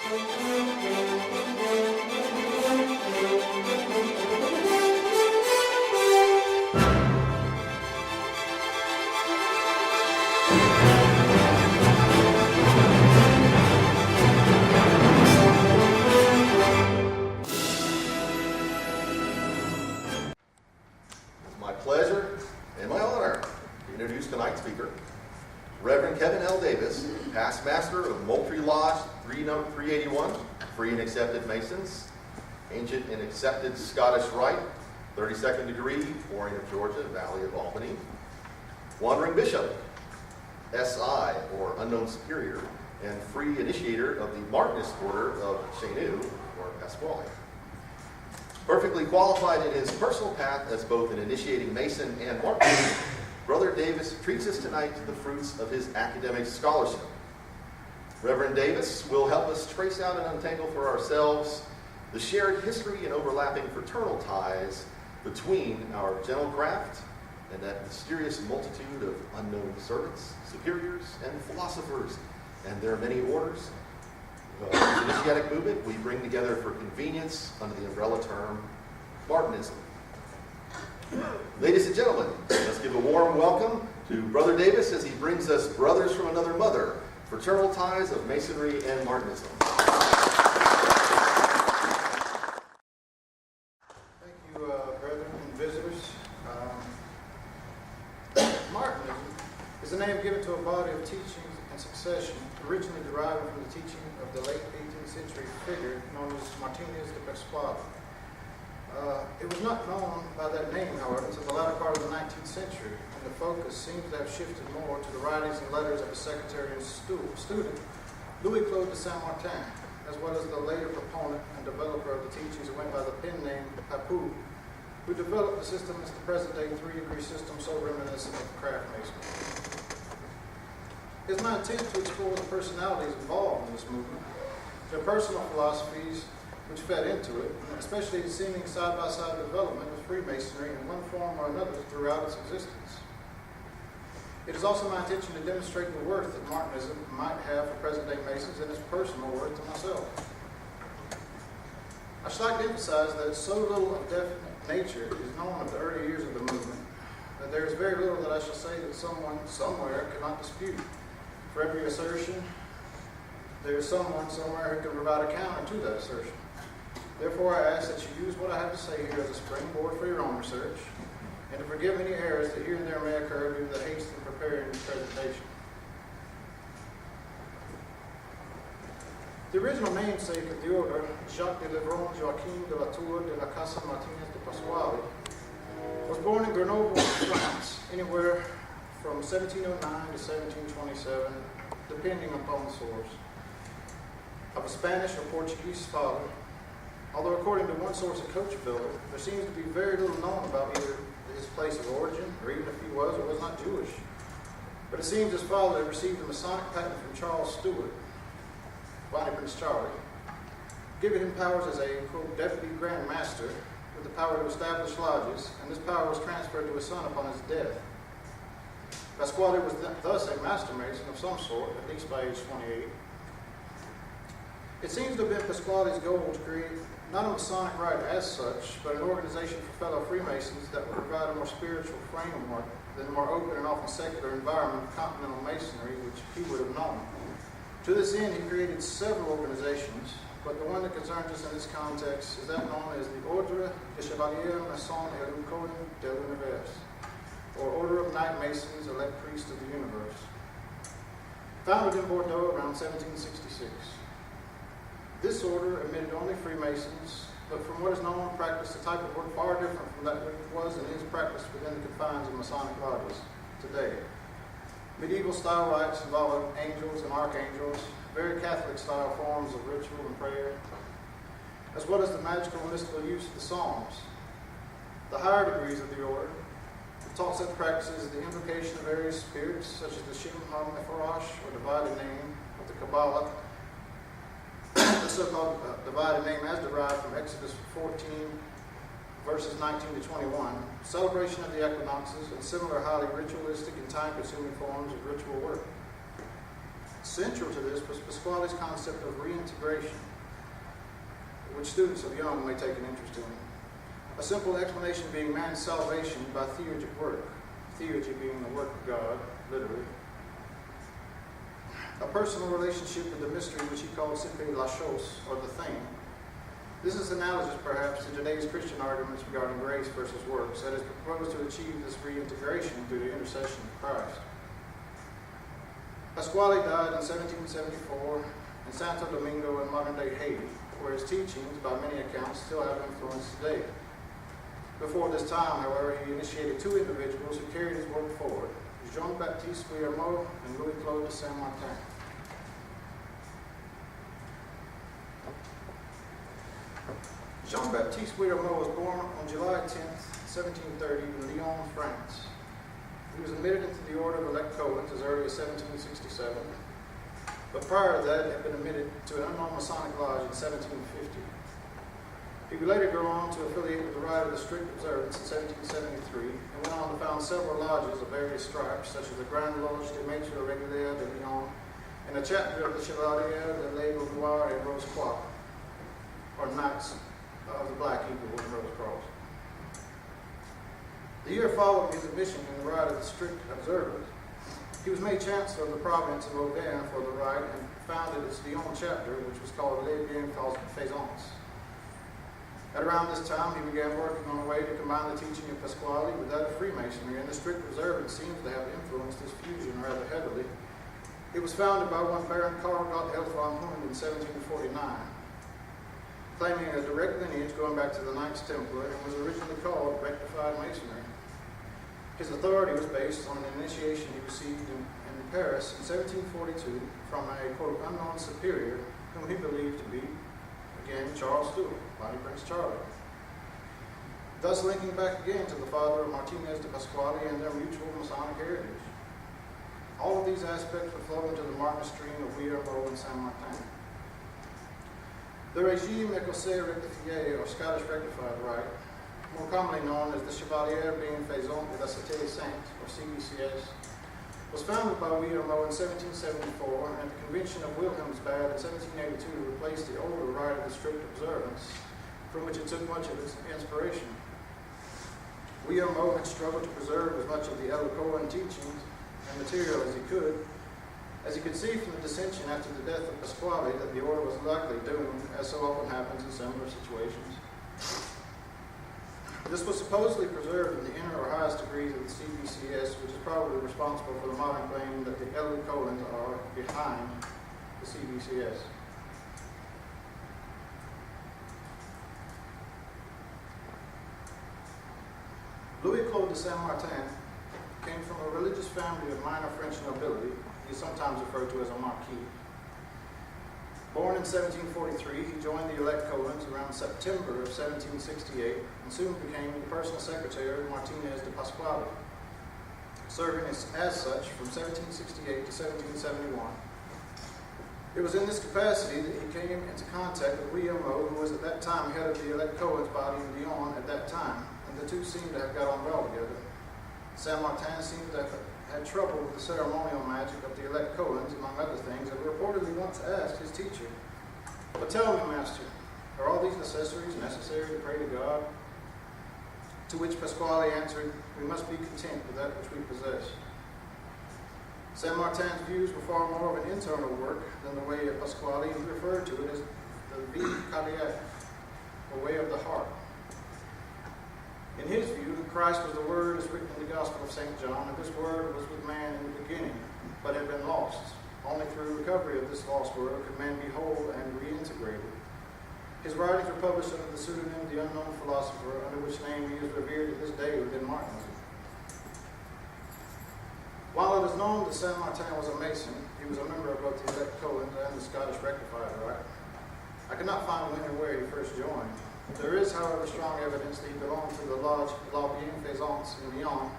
My pleasure and my honor to introduce tonight's speaker, Reverend Kevin L. Davis, past master of Moultrie Lodge 381, Free and Accepted Masons, Ancient and Accepted Scottish Rite, 32nd degree, Warring of Georgia, Valley of Albany, Wandering Bishop, SI, or Unknown Superior, and free initiator of the Martinist Order of Chenu, or Pasquale. Perfectly qualified in his personal path as both an initiating Mason and Martinist, Brother Davis treats us tonight to the fruits of his academic scholarship. Reverend Davis will help us trace out and untangle for ourselves the shared history and overlapping fraternal ties between our gentle craft and that mysterious multitude of unknown servants, superiors, and philosophers, and their many orders. The initiatic movement we bring together for convenience under the umbrella term Martinism. Ladies and gentlemen, let's give a warm welcome to Brother Davis as he brings us brothers from another mother, fraternal ties of Masonry and Martinism. Thank you, brethren and visitors. Martinism is the name given to a body of teachings and succession originally deriving from the teaching of the late 18th century figure known as Martinez de Pasquale. It was not known by that name, however, until the latter part of the 19th century, and the focus seems to have shifted more to the writings and letters of his secretary and student, Louis-Claude de Saint-Martin, as well as the later proponent and developer of the teachings who went by the pen name Papou, who developed the system as the present-day three-degree system so reminiscent of craft masonry. It is my intent to explore the personalities involved in this movement, their personal philosophies which fed into it, and especially the seeming side-by-side development of Freemasonry in one form or another throughout its existence. It is also my intention to demonstrate the worth that Martinism might have for present-day Masons and its personal worth to myself. I should like to emphasize that so little of definite nature is known of the early years of the movement, that there is very little that I shall say that someone somewhere cannot dispute. For every assertion, there is someone somewhere who can provide a counter to that assertion. Therefore, I ask that you use what I have to say here as a springboard for your own research, and to forgive any errors that here and there may occur due to the haste in preparing this presentation. The original namesake of the order, Jacques de Levron Joachim de la Tour de la Casa Martinez de Pasquale, was born in Grenoble, France, anywhere from 1709 to 1727, depending upon the source, of a Spanish or Portuguese father. Although according to one source, a coach builder, there seems to be very little known about either his place of origin, or even if he was or was not Jewish. But it seems his father had received a Masonic patent from Charles Stuart, Bonnie Prince Charlie, giving him powers as a, quote, deputy Grand Master with the power to establish lodges, and this power was transferred to his son upon his death. Pasquale was thus a master mason of some sort, at least by age 28. It seems to have been Pasquale's goal to create not a Masonic rite as such, but an organization for fellow Freemasons that would provide a more spiritual framework than the more open and often secular environment of continental Masonry which he would have known. To this end, he created several organizations, but the one that concerns us in this context is that known as the Ordre des Chevaliers Masons et Lucons de l'Univers, or Order of Knight Masons, elect priests of the universe. Founded in Bordeaux around 1766. This order admitted only Freemasons, but from what is known, practiced a type of work far different from that which was and is practiced within the confines of Masonic lodges today. Medieval style rites involving angels and archangels, very Catholic style forms of ritual and prayer, as well as the magical and mystical use of the Psalms. The higher degrees of the order taught such practices as the invocation of various spirits, such as the Shem HaMephorash, or divided name of the Kabbalah, the so-called divided name as derived from Exodus 14, verses 19 to 21, celebration of the equinoxes, and similar highly ritualistic and time-consuming forms of ritual work. Central to this was Pasquale's concept of reintegration, which students of Young may take an interest in. A simple explanation being man's salvation by theurgic work, theurgy being the work of God, literally. A personal relationship with the mystery which he called simply la chose, or the thing. This is analogous perhaps to today's Christian arguments regarding grace versus works, that is proposed to achieve this reintegration through the intercession of Christ. Pasquale died in 1774 in Santo Domingo in modern-day Haiti, where his teachings, by many accounts, still have influence today. Before this time, however, he initiated two individuals who carried his work forward, Jean-Baptiste Guillermo and Louis-Claude de Saint-Martin. Jean-Baptiste Guillermo was born on July 10, 1730 in Lyon, France. He was admitted into the Order of Elect Colons as early as 1767, but prior to that had been admitted to an unknown Masonic lodge in 1750. He would later go on to affiliate with the Rite of the Strict Observance in 1773, and went on to found several lodges of various stripes, such as the Grande Loge des Maîtres Réguliers de Lyon, and a chapter of the Chevalier de l'Aigle Noir et Rose Croix, or Knights of the Black Eagle and Rose Cross. The year following his admission in the Rite of the Strict Observance, he was made Chancellor of the province of Auvergne for the Rite and founded its Lyon chapter, which was called Les Bienfaisants. At around this time, he began working on a way to combine the teaching of Pasquale with that of Freemasonry, and the Strict Observance seems to have influenced this fusion rather heavily. It was founded by one Baron Karl Gotthelf von Hund in 1749, claiming a direct lineage going back to the Knights Templar, and was originally called Rectified Masonry. His authority was based on an initiation he received in Paris in 1742 from a, quote, unknown superior, whom he believed to be, again, Charles Stewart, Bonnie Prince Charlie. Thus linking back again to the father of Martinez de Pasquale and their mutual Masonic heritage. All of these aspects would flow into the Martin stream of Guillermo and Saint-Martin. The Régime Écossais Rectifié, or Scottish Rectified Rite, more commonly known as the Chevalier Bienfaisant de la Cité Sainte, or CBCS, was founded by Guillermo in 1774, and at the Convention of Wilhelmsbad in 1782 replaced the older Rite of the Strict Observance, from which it took much of its inspiration. Guillermo had struggled to preserve as much of the Elo-Cohen teachings and material as he could see from the dissension after the death of Pasquale that the order was likely doomed, as so often happens in similar situations. This was supposedly preserved in the inner or highest degrees of the CBCS, which is probably responsible for the modern claim that the Elo-Cohens are behind the CBCS. Louis-Claude de Saint-Martin came from a religious family of minor French nobility. He is sometimes referred to as a marquis. Born in 1743, he joined the Elect Colons around September of 1768 and soon became the personal secretary of Martinez de Pasquale, serving as such from 1768 to 1771. It was in this capacity that he came into contact with Guillermo, who was at that time head of the Elect Colons body in Lyon at that time, and the two seemed to have got on well together. Saint-Martin seemed to have had trouble with the ceremonial magic of the Elect Colons, among other things, and reportedly once asked his teacher, "But tell me, Master, are all these necessaries necessary to pray to God?" To which Pasquale answered, "We must be content with that which we possess." Saint-Martin's views were far more of an internal work than the way of Pasquale, and he referred to it as the vie cardiaque, or way of the heart. In his view, Christ was the Word as written in the Gospel of St. John, and this Word was with man in the beginning, but had been lost. Only through recovery of this lost Word could man be whole and reintegrated. His writings were published under the pseudonym The Unknown Philosopher, under which name he is revered to this day within Martinism. While it is known that Saint-Martin was a Mason, he was a member of both the Elect Colons and the Scottish Rectified Rite. I could not find when or where he first joined. There is, however, strong evidence that he belonged to the Lodge La Bienfaisance in Lyon,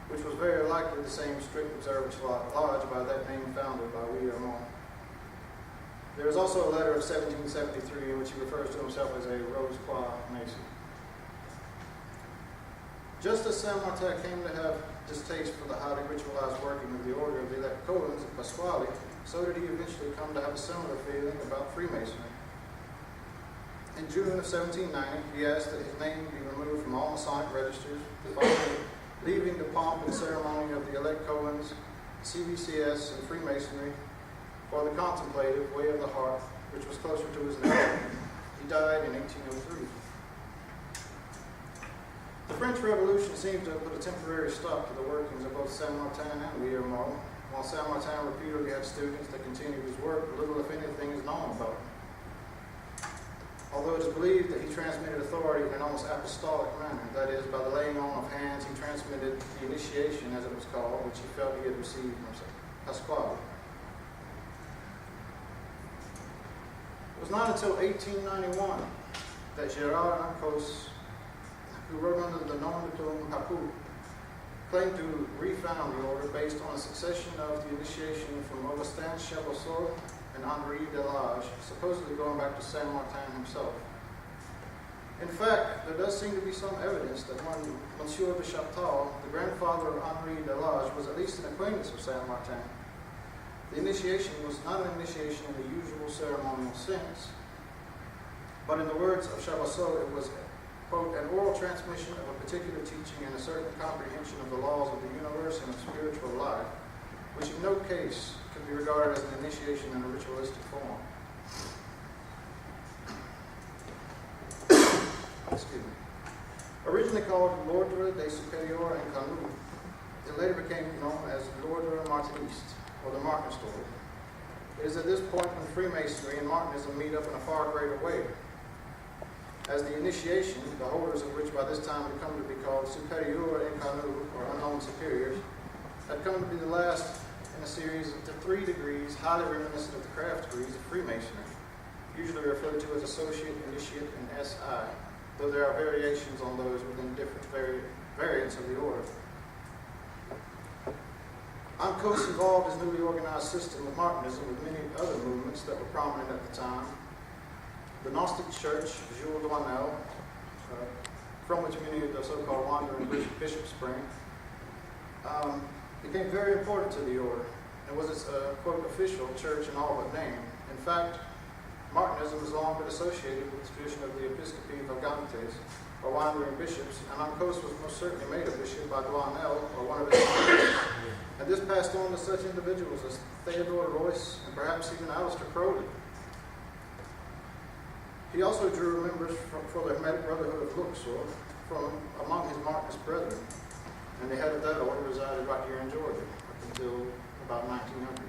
which was very likely the same strict observance lodge by that name founded by Guillermo. There is also a letter of 1773 in which he refers to himself as a Rose Croix Mason. Just as Saint-Martin came to have distaste for the highly ritualized working of the order of the Elect Colons of Pasquale, so did he eventually come to have a similar feeling about Freemasonry. In June of 1790, he asked that his name be removed from all Masonic registers, finally leaving the pomp and ceremony of the elect Cohens, CVCS, and Freemasonry for the contemplative way of the heart, which was closer to his nature. He died in 1803. The French Revolution seems to have put a temporary stop to the workings of both Saint Martin and Guillermo. While Saint Martin repeatedly had students that continued his work, little, if anything, is known about him. Although it is believed that he transmitted authority in an almost apostolic manner, that is, by the laying on of hands, he transmitted the initiation, as it was called, which he felt he had received from Pasquale. It was not until 1891 that Gerard Ancos, who wrote under the nom de plume Papou, claimed to refound the order based on a succession of the initiation from Augustin Chaboseau and Henri Delage, supposedly going back to Saint Martin himself. In fact, there does seem to be some evidence that when Monsieur de Chaptal, the grandfather of Henri Delage, was at least an acquaintance of Saint Martin. The initiation was not an initiation in the usual ceremonial sense, but in the words of Chaboseau, it was, quote, an oral transmission of a particular teaching and a certain comprehension of the laws of the universe and of spiritual life, which in no case could be regarded as an initiation in a ritualistic form. Excuse me. Originally called L'Ordre des Supérieurs Inconnus, it later became known as L'Ordre Martiniste, or the Martin story. It is at this point when Freemasonry and Martinism meet up in a far greater way, as the initiation, the holders of which by this time had come to be called Supérieurs Inconnus, or unknown superiors, had come to be the last in a series of 3 degrees highly reminiscent of the craft degrees of Freemasonry, usually referred to as Associate, Initiate, and SI, though there are variations on those within different variants of the order. Ancos involved his newly organized system of Martinism with many other movements that were prominent at the time. The Gnostic Church, Jules Douanel, from which many of the so-called wandering bishops spring, became very important to the order and was its, quote, official church in all but name. In fact, Martinism has long been associated with the tradition of the Episcopi Vagantes, or wandering bishops, and Ancos was most certainly made a bishop by Douanel, or one of his followers. And this passed on to such individuals as Theodore Royce and perhaps even Aleister Crowley. He also drew members for the Hermetic Brotherhood of Luxor from among his Martinist brethren, and the head of that order resided right here in Georgia up until about 1900.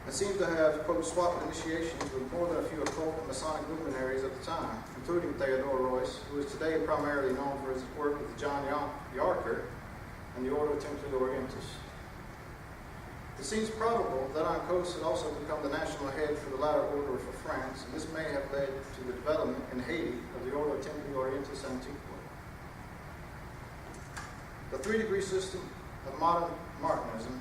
It seems to have, quote, swapped initiations with more than a few occult and Masonic luminaries at the time, including Theodore Royce, who is today primarily known for his work with John Yarker and the Ordo Templi Orientis. It seems probable that Ancos had also become the national head for the latter order for France, and this may have led to the development in Haiti of the Ordo Templi Orientis Antiqua. The 3-degree system of modern Martinism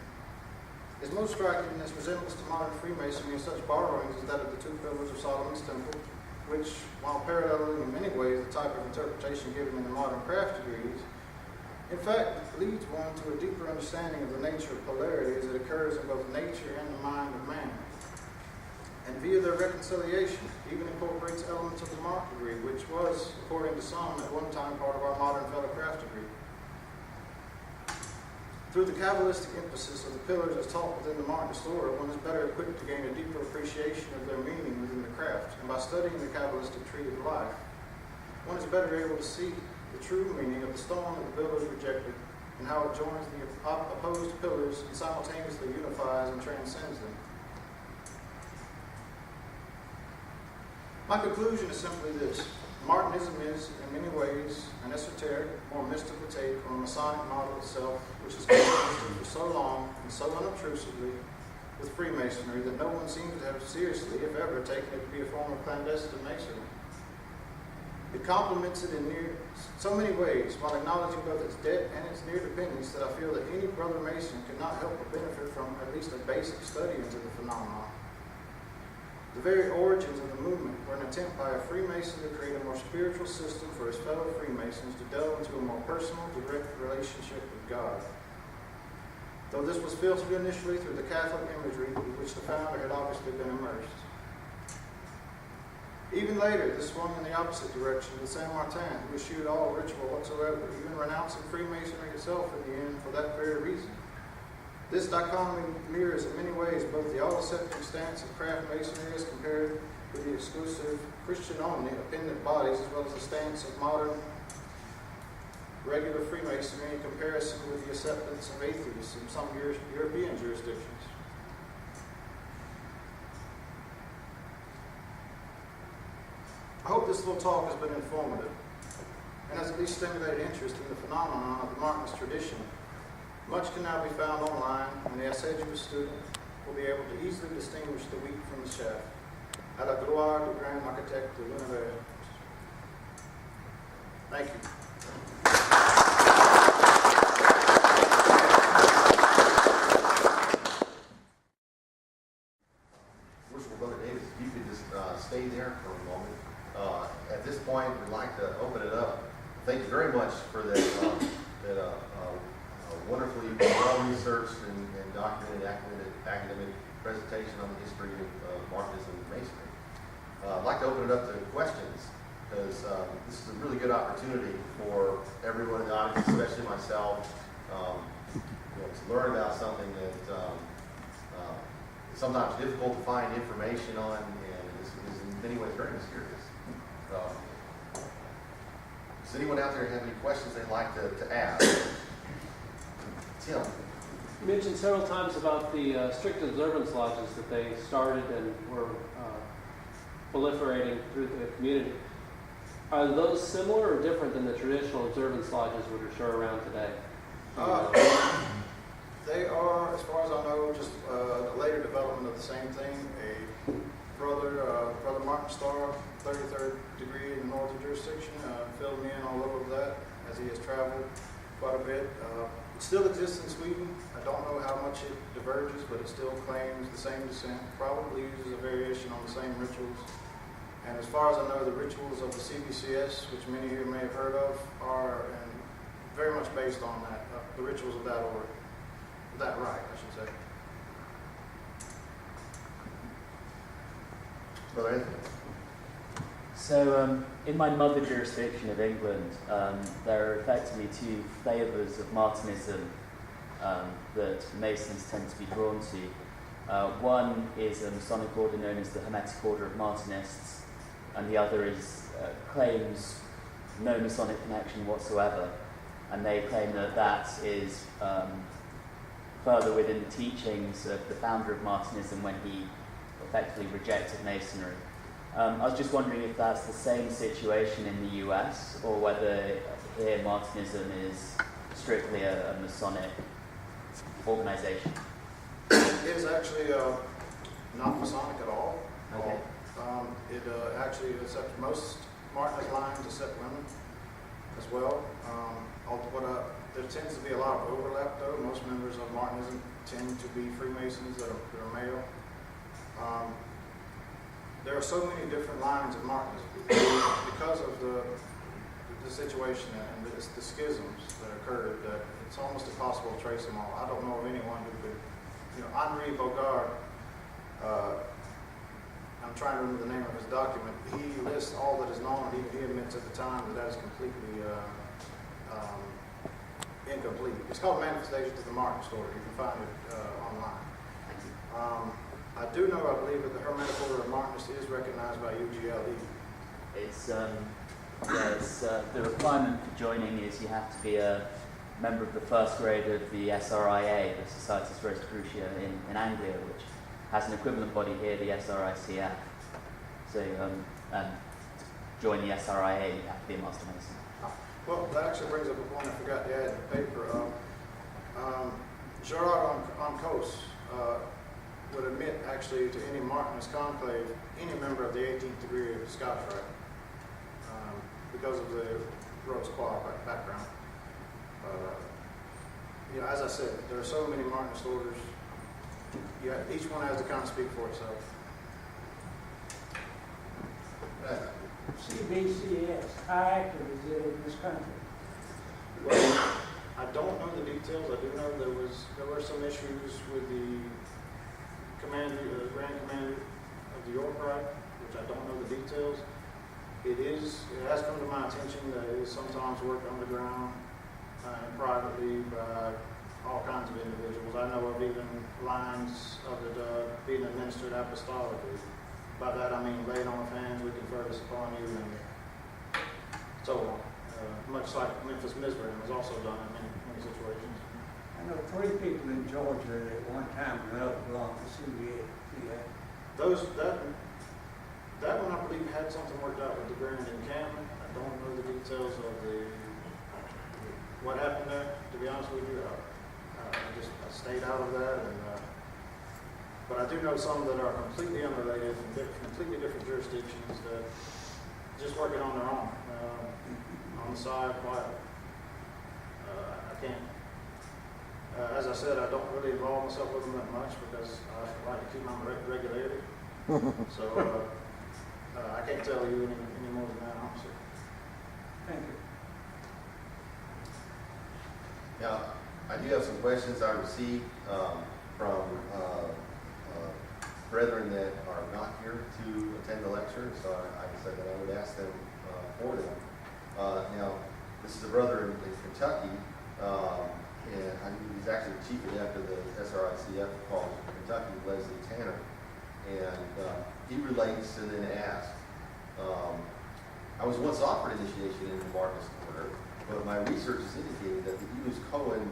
is most striking in its resemblance to modern Freemasonry in such borrowings as that of the 2 pillars of Solomon's Temple, which, while paralleling in many ways the type of interpretation given in the modern craft degrees, in fact, leads one to a deeper understanding of the nature of polarity as it occurs in both nature and the mind of man. And via their reconciliation, even incorporates elements of the Mark degree, which was, according to some, at one time part of our modern fellow craft degree. Through the Kabbalistic emphasis of the pillars as taught within the Martinist order, one is better equipped to gain a deeper appreciation of their meaning within the craft, and by studying the Kabbalistic tree of life, one is better able to see the true meaning of the stone that the builders rejected, and how it joins the opposed pillars and simultaneously unifies and transcends them. My conclusion is simply this. Martinism is, in many ways, an esoteric, more mystical take on the Masonic model itself, which has coexisted for so long and so unobtrusively with Freemasonry that no one seems to have seriously, if ever, taken it to be a form of clandestine masonry. It complements it in so many ways, while acknowledging both its debt and its near dependence, that I feel that any brother Mason could not help but benefit from at least a basic study into the phenomenon. The very origins of the movement were an attempt by a Freemason to create a more spiritual system for his fellow Freemasons to delve into a more personal, direct relationship with God. though this was filtered initially through the Catholic imagery with which the founder had obviously been immersed. Even later, this swung in the opposite direction with Saint Martin, who eschewed all ritual whatsoever, even renouncing Freemasonry itself in the end for that very reason. This dichotomy mirrors in many ways both the all-accepting stance of craft masonry as compared with the exclusive Christian-only appendant bodies, as well as the stance of modern regular Freemasonry in comparison with the acceptance of atheists in some European jurisdictions. I hope this little talk has been informative and has at least stimulated interest in the phenomenon of the Martinist tradition. Much can now be found online, and the assiduous student will be able to easily distinguish the wheat from the chaff. À la gloire du grand architecte de l'univers. Thank you. Worshipful Brother Davis, if you could just stay there for a moment. At this point, we'd like to open it up. Thank you very much for that wonderfully well-researched and documented academic presentation on the history of Martinism and Masonry. I'd like to open it up to questions, because this is a really good opportunity for everyone in the audience, especially myself, to learn about something that is sometimes difficult to find information on, and is in many ways very mysterious. Does anyone out there have any questions they'd like to ask? Tim. You mentioned several times about the strict observance lodges that they started and were proliferating through the community. Are those similar or different than the traditional observance lodges which are around today? They are, as far as I know, just a later development of the same thing. Brother Martin Starr, 33rd degree in the northern jurisdiction, filled me in all over that as he has traveled quite a bit. It still exists in Sweden. I don't know how much it diverges, but it still claims the same descent, probably uses a variation on the same rituals. And as far as I know, the rituals of the CBCS, which many here may have heard of, are very much based on that, the rituals of that order. That right, I should say. Brother Anthony. So, in my mother jurisdiction of England, there are effectively two flavours of Martinism that Masons tend to be drawn to. One is a Masonic order known as the Hermetic Order of Martinists, and the other is claims no Masonic connection whatsoever, and they claim that that is further within the teachings of the founder of Martinism when he effectively rejected Masonry. I was just wondering if that's the same situation in the US, or whether here Martinism is strictly a Masonic organization. It is actually not Masonic at all. Okay. It actually accepts most Martinist lines, except women as well. There tends to be a lot of overlap, though. Most members of Martinism tend to be Freemasons that are male. There are so many different lines of Martinism because of the situation and the schisms that occurred, that it's almost impossible to trace them all. I don't know of anyone who could, Henri Bogard, I'm trying to remember the name of his document. He lists all that is known, and he admits at the time that is completely incomplete. It's called Manifestations of the Martinist Order. You can find it online. I do know, I believe, that the Hermetic Order of Martinists is recognized by UGLE. It's the requirement for joining is you have to be a member of the first grade of the SRIA, the Societas Rosicrucia in Anglia, which has an equivalent body here, the SRICF. So to join the SRIA, you have to be a Master Mason. Well, that actually brings up a point I forgot to add in the paper. Gerard Oncos would admit, actually, to any Martinist conclave, any member of the 18th degree of Scotch Rite, because of the Rose Croix background. As I said, there are so many Martinist orders. Each one has to kind of speak for itself. CBCS, how active is it in this country? Well, I don't know the details. I do know there were were some issues with the commander, Grand Commander of the York Rite, which I don't know the details. It has come to my attention that it is sometimes worked underground and privately by all kinds of individuals. I know of even lines of it being administered apostolically. By that I mean laid on of hands, we confer this upon you, and so on. Much like Memphis Mizraim was also done in many situations. I know 3 people in Georgia at one time or another belonged to CBA. That one I believe had something worked out with the Grand Encampment. I don't know the details of what happened there, to be honest with you. I stayed out of that, but I do know some that are completely unrelated from completely different jurisdictions that just working on their own, on the side, quietly. I can't. As I said, I don't really involve myself with them that much because I like to keep my regularity. So I can't tell you any more than that, honestly. Thank you. Now, I do have some questions I received from brethren that are not here to attend the lecture, so I said that I would ask them for them. Now, this is a brother in Kentucky, and he's actually the chief adept of the SRICF College in Kentucky, Leslie Tanner. And he relates and then asks, I was once offered initiation into Marcus Order, but my research has indicated that the Elos Cohen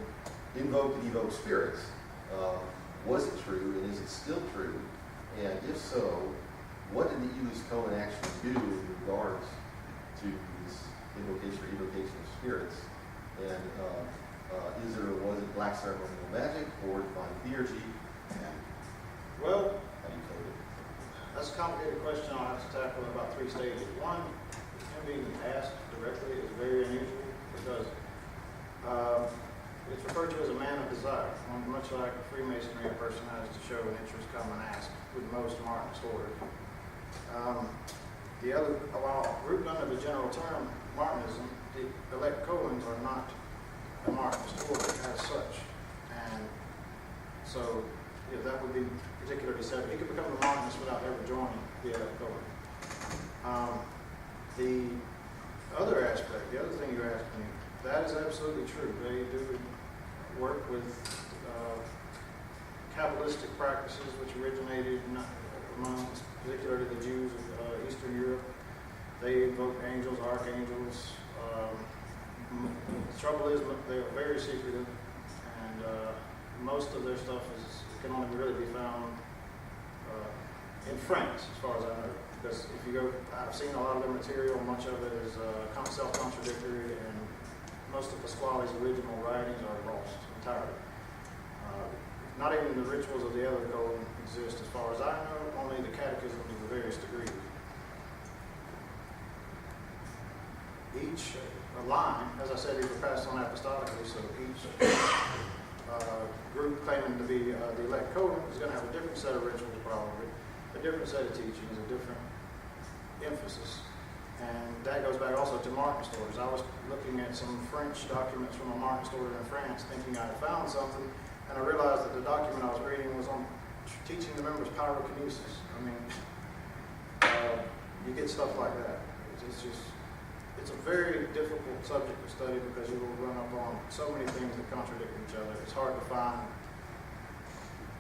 invoked and evoked spirits. Was it true, and is it still true? And if so, what did the Elos Cohen actually do in regards to this invocation or evocation of spirits? And was it black ceremonial magic or divine theurgy? And Well, how do you code it? that's a complicated question. I'll have to tackle in about 3 stages. One, him being asked directly is very unusual because it's referred to as a man of desire. Much like Freemasonry, a person has to show an interest, come and ask with most Martinist orders. While grouped under the general term Martinism, the elect Cohens are not a Martinist order as such. And so that would be particularly said. He could become a Martinist without ever joining the elect Cohen. The other aspect, the other thing you asked me, that is absolutely true. They do work with Kabbalistic practices which originated among particularly the Jews of Eastern Europe. They invoke angels, archangels. The trouble is they are very secretive, and most of their stuff can only really be found in France, as far as I know. Because if you go, I've seen a lot of their material. Much of it is self-contradictory, and most of Pasquale's original writings are lost entirely. Not even the rituals of the other code exist, as far as I know. Only the catechisms of the various degrees. Each line, as I said, these were passed on apostolically, so each group claiming to be the elect code is going to have a different set of rituals, probably, a different set of teachings, a different emphasis. And that goes back also to Martinist orders. I was looking at some French documents from a Martinist order in France, thinking I had found something, and I realized that the document I was reading was on teaching the members pyrokinesis. I mean, you get stuff like that. It's a very difficult subject to study because you will run up on so many things that contradict each other. It's hard to find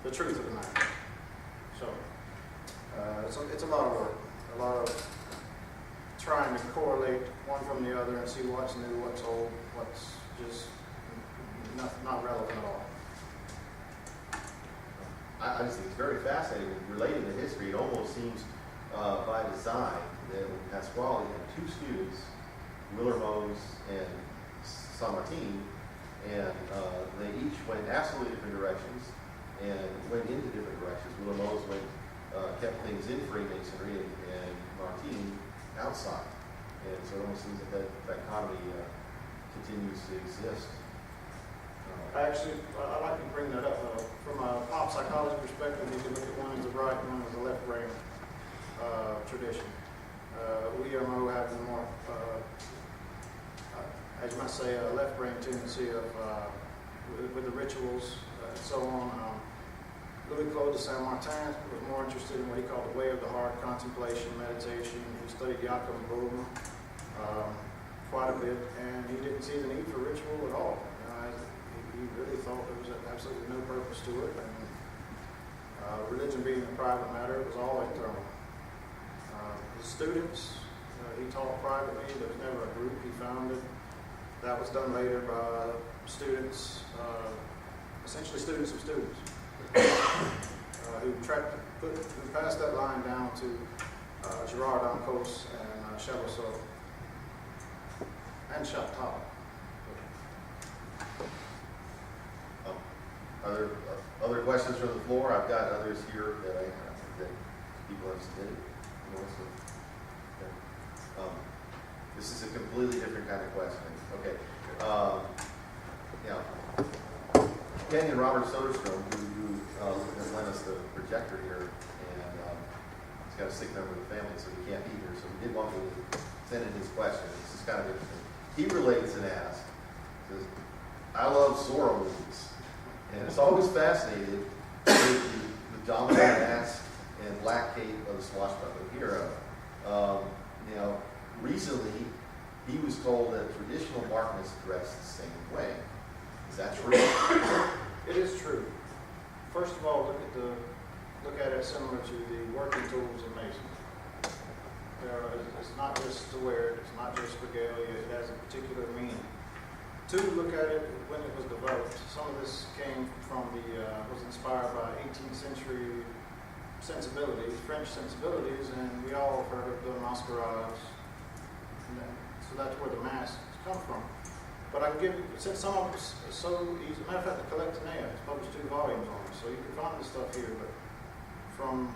the truth of the matter. So, it's a lot of work, a lot of trying to correlate one from the other and see what's new, what's old, what's just not relevant at all. I just think it's very fascinating. Relating to history, it almost seems by design that when Pasquale had 2 students, Willermoes and San Martin, and they each went absolutely different directions and went into different directions. Willermoes kept things in Freemasonry and Martin outside. And so it almost seems that dichotomy continues to exist. Actually, I like to bring that up. From a pop psychology perspective, you can look at one as the right and one as the left brain tradition. Willermo has a more, as you might say, a left brain tendency of with the rituals, so on. Louis Claude de Saint Martin was more interested in what he called the way of the heart, contemplation, meditation. He studied Jakob Boehme quite a bit, and he didn't see the need for ritual at all. He really thought there was absolutely no purpose to it, and religion being a private matter, it was all internal. His students, he taught privately. There was never a group he founded. That was done later by students, essentially students of students, who passed that line down to Girard Encausse and Chabot and Chateau. Other questions from the floor? I've got others here that people have submitted. This is a completely different kind of question. Okay. Kenny and Robert Soderstrom, who has lent us the projector here, and he's got a sick member of the family, so he can't be here. So he did want me to send in his question. This is kind of interesting. He relates and asks, says, I love Zorro movies, and it's always fascinated with the dominant mask and black cape of the swashbuckling hero. Recently, he was told that traditional Martinists dress the same way. Is that true? It is true. First of all, look at it similar to the working tools of masonry. It's not just to wear it, it's not just regalia, it has a particular meaning. Two, look at it when it was developed. Some of this came from was inspired by 18th century sensibilities, French sensibilities, and we all have heard of the masquerades. So that's where the masks come from. But I can give, since some of it's so easy, matter of fact, the Collectanea has published 2 volumes on it, so you can find this stuff here, but from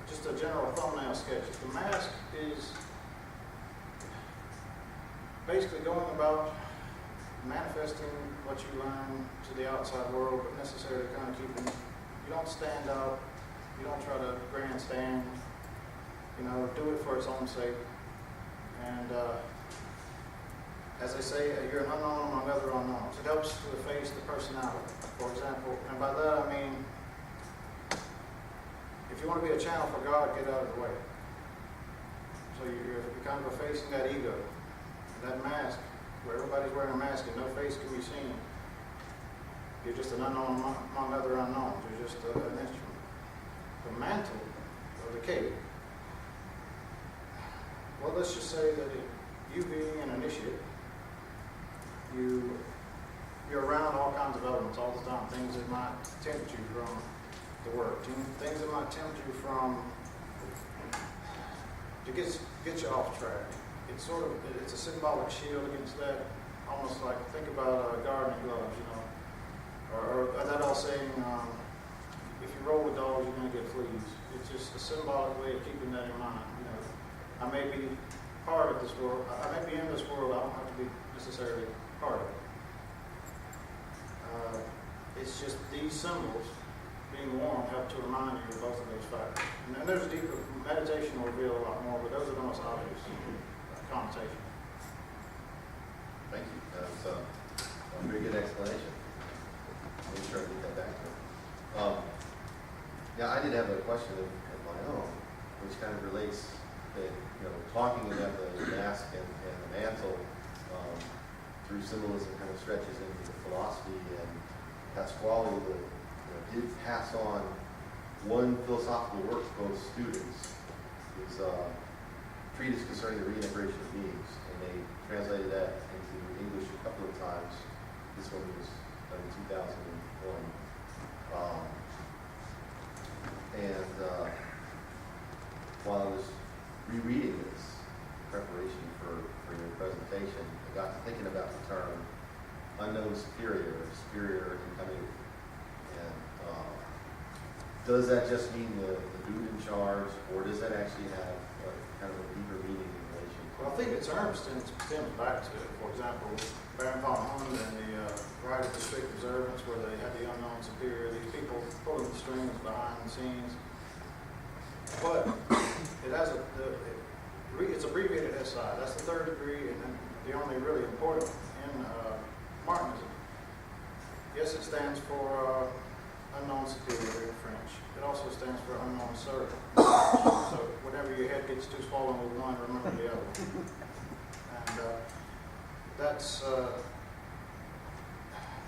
just a general thumbnail sketch, the mask is basically going about manifesting what you learn to the outside world, but necessarily kind of keeping, you don't stand out, you don't try to grandstand, do it for its own sake. And as I say, you're an unknown among other unknowns. It helps to efface the personality, for example. And by that I mean, if you want to be a channel for God, get out of the way. So you're kind of effacing that ego, that mask, where everybody's wearing a mask and no face can be seen. You're just an unknown among other unknowns. You're just an instrument. The mantle, or the cape, well, let's just say that you being an initiate, you're around all kinds of elements all the time, things that might tempt you from the work, things that might tempt you from, to get you off track. It's a symbolic shield against that, almost like, think about gardening gloves, or that old saying, if you roll with dogs, you're going to get fleas. It's just a symbolic way of keeping that in mind. I may be part of this world, I may be in this world, I don't have to be necessarily part of it. It's just these symbols being worn help to remind you of both of those factors. And there's a deeper, meditation will reveal a lot more, but those are the most obvious connotations. Thank you. That's a very good explanation. Make sure I get that back to him. I did have a question of my own, which kind of relates to, talking about the mask and the mantle through symbolism kind of stretches into the philosophy, and Pasquale did pass on one philosophical work to both students. His treatise concerning the reintegration of beings, and they translated that into English a couple of times. This one was done in 2001. While I was rereading this in preparation for your presentation, I got to thinking about the term unknown superior, or superior incoming. And does that just mean the dude in charge, or does that actually have kind of a deeper meaning in relation to? Well, I think the term stems back to, for example, Baron von Hund and the right of the strict observance, where they had the unknown superior, these people pulling the strings behind the scenes. But it has it's abbreviated SI. That's the third degree, and the only really important in Martinism. Yes, it stands for unknown superior in French. It also stands for unknown sir. So whenever your head gets too swollen with one, remember the other. And that's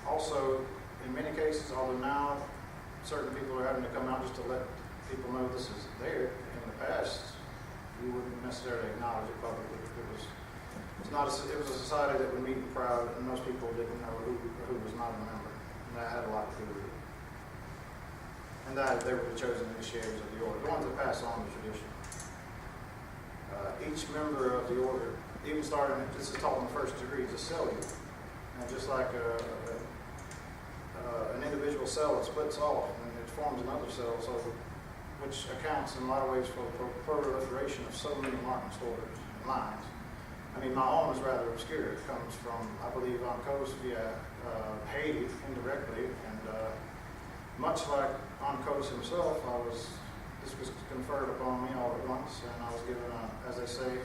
also, in many cases, although now certain people are having to come out just to let people know this is there. In the past, you wouldn't necessarily acknowledge it publicly. It was a society that would meet in private, and most people didn't know who was not a member. And that had a lot to do with it. And that they were the chosen initiators of the order, the ones that pass on the tradition. Each member of the order, even starting, this is taught in the first degree, is a cellular. And just like an individual cell, it splits off and it forms another cell, so which accounts in a lot of ways for the proliferation of so many Martinist orders and lines. I mean, my own is rather obscure. It comes from, I believe, Uncos via Haiti indirectly, and much like Uncos himself, this was conferred upon me all at once, and I was given, as they say,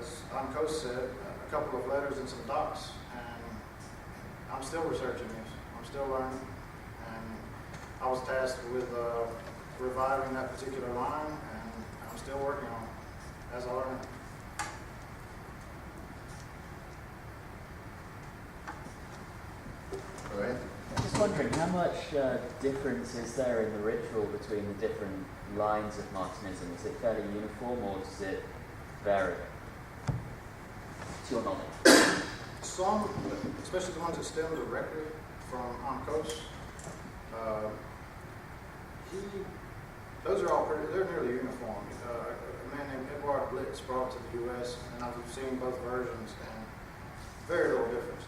as Uncos said, a couple of letters and some docs, and I'm still researching these. I'm still learning, and I was tasked with reviving that particular line, and I'm still working on it as I learn it. Go ahead. I'm just wondering, how much difference is there in the ritual between the different lines of Martinism? Is it fairly uniform, or does it vary? To your knowledge. Some, especially the ones that stem directly from Uncos, those are all they're nearly uniform. A man named Edward Blitz brought it to the U.S., and I've seen both versions, and very little difference.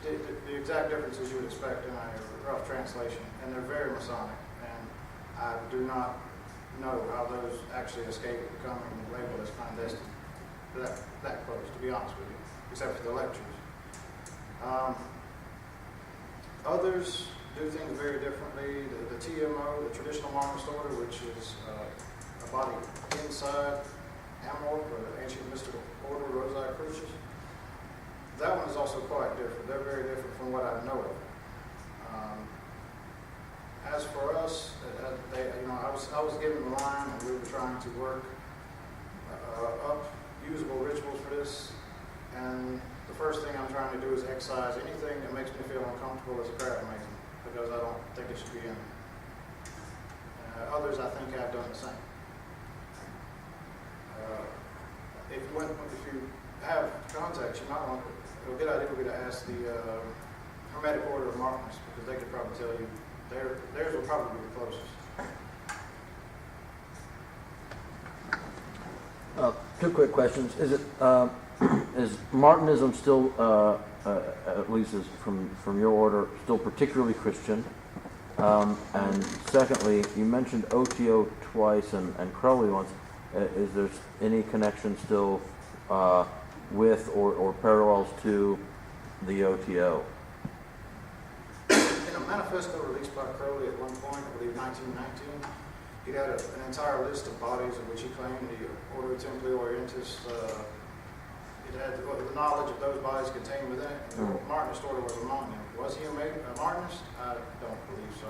The exact differences you would expect in a rough translation, and they're very Masonic, and I do not know how those actually escape becoming labeled as clandestine. That close, to be honest with you, except for the lectures. Others do things very differently. The TMO, the Traditional Martinist Order, which is a body inside Amorc, or the Ancient Mystical Order, Rosae Crucis, that one is also quite different. They're very different from what I know of. As for us, I was given the line, and we were trying to work up usable rituals for this, and the first thing I'm trying to do is excise anything that makes me feel uncomfortable as a craft mason, because I don't think it should be in there. Others, I think, have done the same. If you have contacts, you might want a good idea would be to ask the Hermetic Order of Martinists, because they could probably tell you theirs will probably be the closest. Two quick questions. Is Martinism still, at least as from your order, still particularly Christian? And secondly, you mentioned OTO twice and Crowley once. Is there any connection still with or parallels to the OTO? In a manifesto released by Crowley at one point, I believe 1919, he had an entire list of bodies of which he claimed the Ordo Templi Orientis, it had the knowledge of those bodies contained within it. And the Martinist Order was among them. Was he a Martinist? I don't believe so.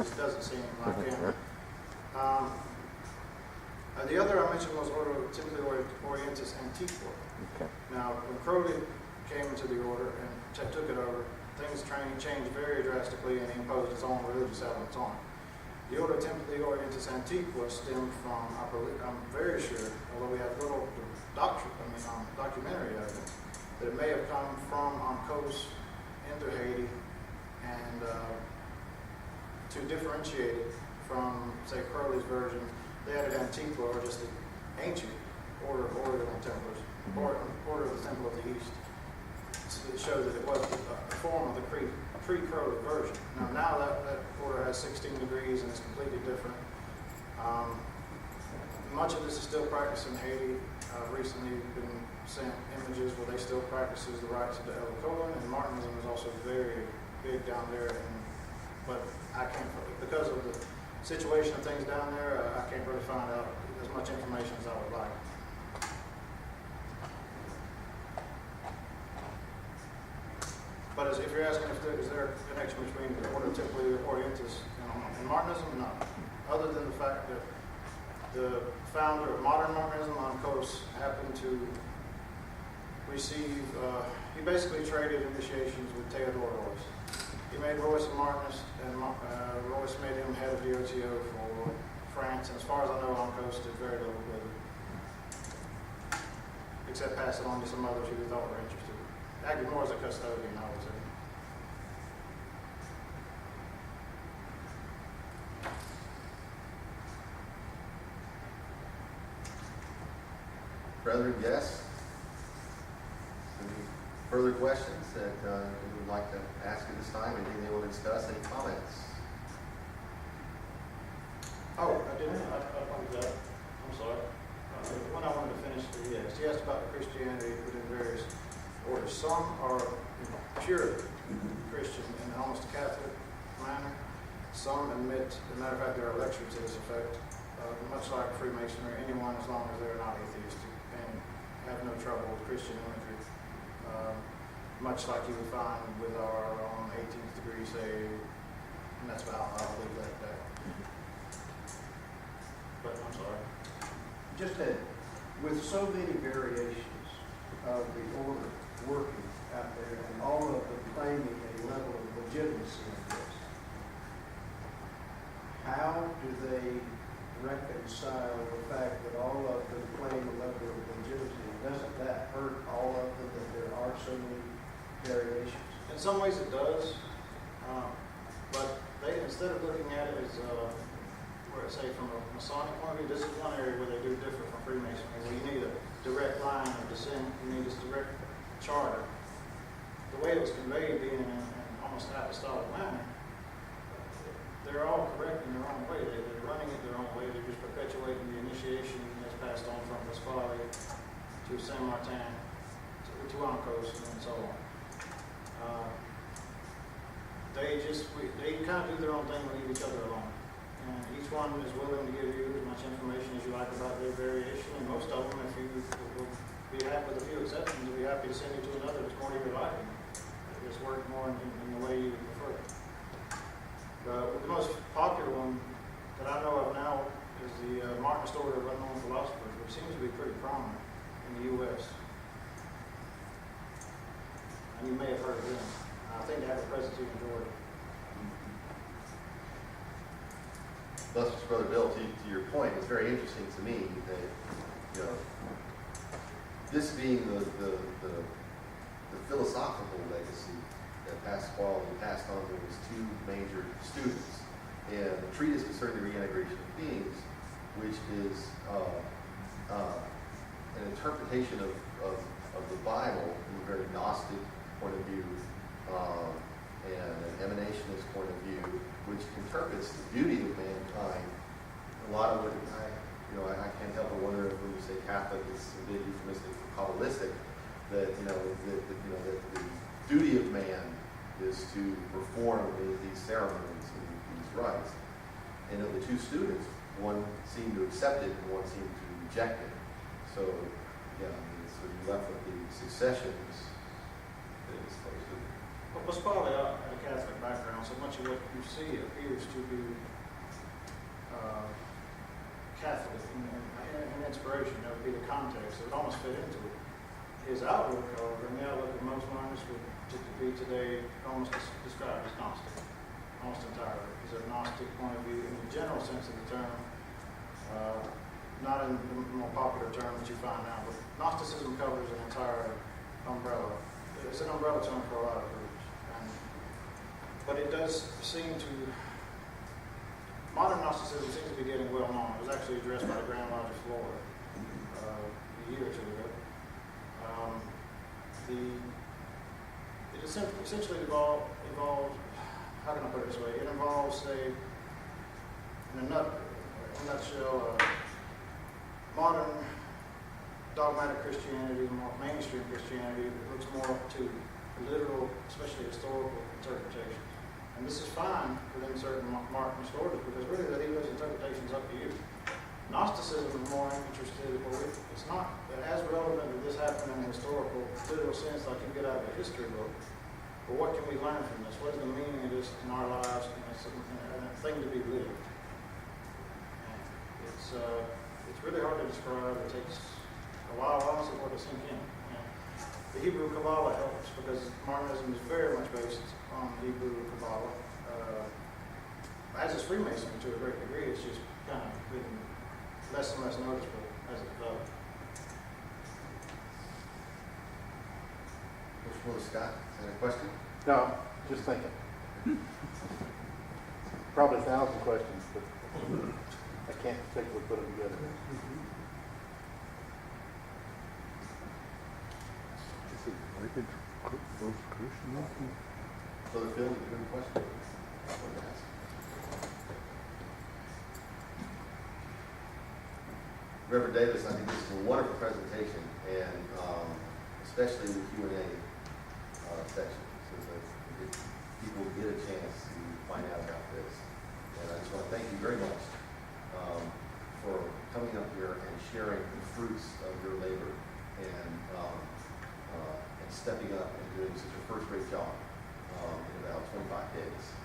It doesn't seem like him. The other I mentioned was Ordo Templi Orientis Antiqua. Okay. Now, when Crowley came into the order and took it over, things changed very drastically, and he imposed his own religious elements on it. The Ordo Templi Orientis Antiqua stemmed from, I'm very sure, although we have little documentary evidence, that it may have come from Uncos into Haiti, and to differentiate it from, say, Crowley's version, they added Antiqua, or just the ancient Order of Oriental Templars, Order of the Temple of the East. So it shows that it was a form of the pre-Crowley version. Now that order has 16 degrees and is completely different. Much of this is still practiced in Haiti. Recently been sent images where they still practices the rites of the El Cohen, and Martinism is also very big down there. But I can't, because of the situation of things down there, I can't really find out as much information as I would like. But if you're asking if is there a connection between the Ordo Templi Orientis and Martinism, no. Other than the fact that the founder of modern Martinism, Oncos, happened to receive, he basically traded initiations with Theodore Royce. He made Royce a Martinist, and Royce made him head of the OTO for France, and as far as I know, Oncos did very little with it, except pass it on to some others who he thought were interested. Acted more as a custodian, I would say. Brethren, yes? Any further questions that you would like to ask at this time? Anything they want to discuss? Any comments? Oh, I didn't, I pointed that, I'm sorry. When I wanted to finish, she asked about Christianity within various orders. Some are pure Christian in almost a Catholic manner. Some admit, as a matter of fact, there are lectures to this effect, much like Freemasonry, anyone as long as they're not atheistic and have no trouble with Christian imagery. Much like you would find with our own 18th degree saved, and that's about, I'll leave that at that. But I'm sorry. Just that, with so many variations of the order working out there, and all of them claiming a level of legitimacy in this, how do they reconcile the fact that all of them claim a level of legitimacy? Doesn't that hurt all of them that there are so many variations? In some ways it does, but they, instead of looking at it as, where I say from a Masonic point of view, this is one area where they do differ from Freemasonry, where you need a direct line of descent, you need this direct charter. The way it was conveyed being in an almost apostolic manner, they're all correct in their own way. They're running it their own way. They're just perpetuating the initiation that's passed on from Pasquale to Saint Martin, to Oncos, and so on. They kind of do their own thing and leave each other alone. And each one is willing to give you as much information as you like about their variation. And most of them, if you will be happy with a few exceptions, will be happy to send you to another that's more to your liking. It's worked more in the way you would prefer. The most popular one that I know of now is the Martinist Order of Unknown Philosophers, which seems to be pretty prominent in the U.S. And you may have heard of them. I think they have a presence in Georgia. Thus, Brother Bill, to your point, it's very interesting to me that, you know, this being the philosophical legacy that Pasquale passed on to his two major students, and the treatise concerning the reintegration of beings, which is an interpretation of the Bible from a very Gnostic point of view, and an emanationist point of view, which interprets the beauty of mankind. A lot of it, I can't help but wonder if when you say Catholic, it's a bit euphemistic for Kabbalistic, that that the duty of man is to perform these ceremonies and these rites. And of the two students, one seemed to accept it and one seemed to reject it. So, yeah, so you left with the successions that it's supposed to. Well, Pasquale had a Catholic background, so much of what you see appears to be Catholic in inspiration. That would be the context. It would almost fit into it. His outlook, however, and the outlook of most Martionists would be today almost described as Gnostic, almost entirely. He's a Gnostic point of view in the general sense of the term, not in the more popular term that you find now, but Gnosticism covers an entire umbrella. It's an umbrella term for a lot of groups. But it does seem to, modern Gnosticism seems to be getting well known. It was actually addressed by the Grand Lodge of Florida a year or two ago. It essentially evolved, how can I put it this way? It involves, say, in a nutshell, modern dogmatic Christianity, more mainstream Christianity that looks more to literal, especially historical interpretations. And this is fine within certain Martinist orders because really they leave those interpretations up to you. Gnosticism is more interested, it's not as relevant to this happening in a historical, literal sense like you get out of a history book. But what can we learn from this? What is the meaning of this in our lives? And it's a thing to be lived. And it's really hard to describe. It takes a while, honestly, for it to sink in. And the Hebrew Kabbalah helps because Martinism is very much based on Hebrew Kabbalah. As is Freemasonry to a great degree, it's just kind of been less and less noticeable as it developed. Mr. Scott, is there a question? No, just thinking. Probably 1,000 questions, but I can't particularly put them together. Brother Phil, you have a question? Reverend Davis, I think this is a wonderful presentation, and especially the Q&A section, so that people get a chance to find out about this. And I just want to thank you very much for coming up here and sharing the fruits of your labor and stepping up and doing such a first-rate job in about 25 days.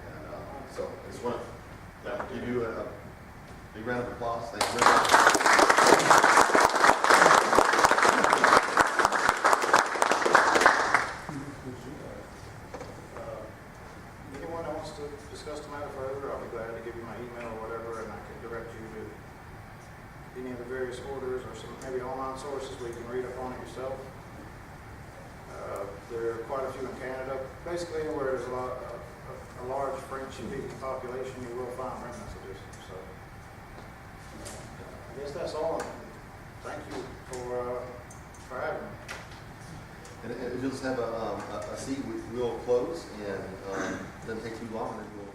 And so I just want to give you a big round of applause. Thank you very much. Anyone that wants to discuss the matter further, I'll be glad to give you my email or whatever, and I can direct you to any of the various orders or some maybe online sources where you can read up on it yourself. There are quite a few in Canada. Basically, anywhere there's a large French-speaking population, you will find remnants of this. So, I guess that's all. Thank you for having me. And if you'll just have a seat, we'll close, and it doesn't take too long, and then we'll